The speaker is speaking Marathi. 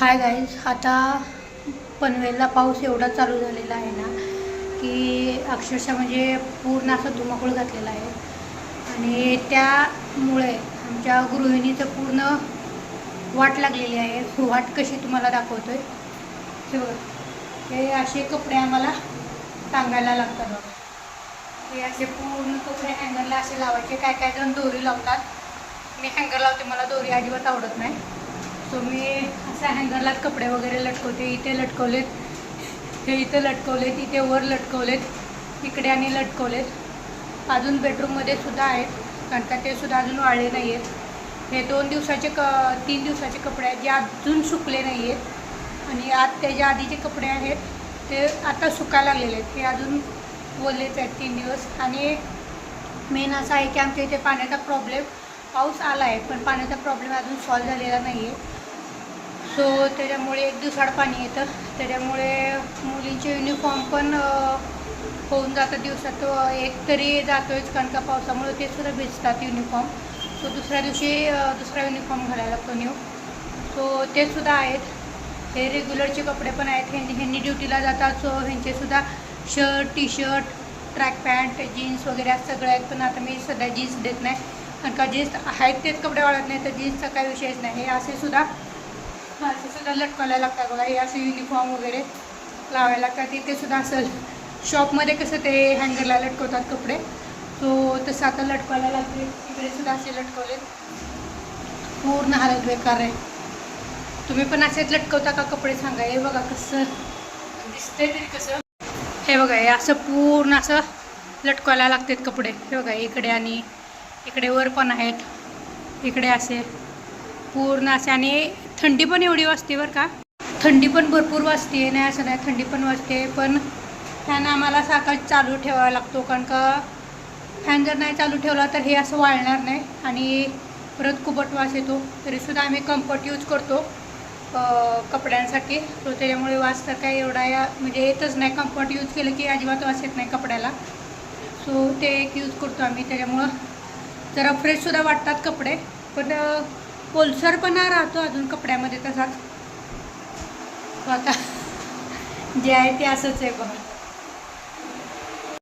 हाय गाईज, आता पनवेलला पाऊस एवढा चालू झालेला आहे ना की अक्षरशः म्हणजे पूर्ण असं धुमाकूळ घातलेला आहे. आणि त्यामुळे आमच्या गृहिणीचं पूर्ण वाट लागलेली आहे. वाट कशी तुम्हाला दाखवतोय हे बघा. हे असे कपडे आम्हाला टांगायला लागतात बघा. हे असे पूर्ण कपडे हँगरला असे लावायचे. काय काय जण दोरी लावतात. मी हँगर लावते, मला दोरी अजिबात आवडत नाही. सो मी अशा हँगरलाच कपडे वगैरे लटकवते. इथे लटकवलेत, हे इथं लटकवलेत, इथे वर लटकवलेत, इकडे आणि लटकवलेत. अजून बेडरूममध्ये सुद्धा आहेत, कारण का ते सुद्धा अजून वाळले नाही आहेत. हे 3 दिवसाचे कपडे आहेत जे अजून सुकले नाही आहेत. आणि आज त्याच्या आधीचे कपडे आहेत ते आता सुकायला लागलेले आहेत. हे अजून ओलेच आहेत 3 दिवस. आणि मेन असं आहे की आमच्या इथे पाण्याचा प्रॉब्लेम, पाऊस आला आहे पण पाण्याचा प्रॉब्लेम अजून सॉल्व झालेला नाही आहे. सो त्याच्यामुळे 1 दिवसाआड पाणी येतं. त्याच्यामुळे मुलींचे युनिफॉर्म पण होऊन जातं दिवसात एक तरी जातोच, कारण का पावसामुळे ते सुद्धा भिजतात युनिफॉर्म. सो दुसऱ्या दिवशी दुसरा युनिफॉर्म घालायला लागतो न्यू. सो ते सुद्धा आहेत. हे रेग्युलरचे कपडे पण आहेत. ह्यांनी ड्युटीला जातात, सो ह्यांचेसुद्धा shirt, t shirt, track pant, jeans वगैरे सगळे आहेत. पण आता मी सध्या जीन्स देत नाही, कारण का जीन्स आहेत तेच कपडे वाळत नाही, तर जीन्सचा काही विषयच नाही. हे असे सुद्धा लटकवायला लागतात बघा. हे असे युनिफॉर्म वगैरे लावायला लागतात. तिथे सुद्धा असं शॉपमध्ये कसं ते हँगरला लटकवतात कपडे, सो तसं आता लटकवायला लागते. इकडे सुद्धा असे लटकवले. पूर्ण हालत बेकार आहे. तुम्ही पण असेच लटकवता का कपडे सांगा. हे बघा कसं दिसतंय तरी कसं. हे बघा, हे असं पूर्ण असं लटकवायला लागतात कपडे. हे बघा, इकडे आणि इकडे वर पण आहेत, इकडे असे पूर्ण असे. आणि थंडी पण एवढी वाजते बरं का. थंडी पण भरपूर वाजते, नाही असं नाही, थंडी पण वाजते. पण फॅन आम्हाला सारखा चालू ठेवावा लागतो, कारण का फॅन जर नाही चालू ठेवला तर हे असं वाळणार नाही आणि परत कुबट वास येतो. तरीसुद्धा आम्ही कम्फर्ट यूज करतो कपड्यांसाठी. सो त्याच्यामुळे वास तर काय एवढा म्हणजे येतच नाही. कम्फर्ट यूज केलं की अजिबात वास येत नाही कपड्याला. सो ते एक यूज करतो आम्ही. त्याच्यामुळं जरा फ्रेशसुद्धा वाटतात कपडे, पण ओलसरपणा राहतो अजून कपड्यामध्ये तसाच. आता जे आहे ते असंच आहे बघा.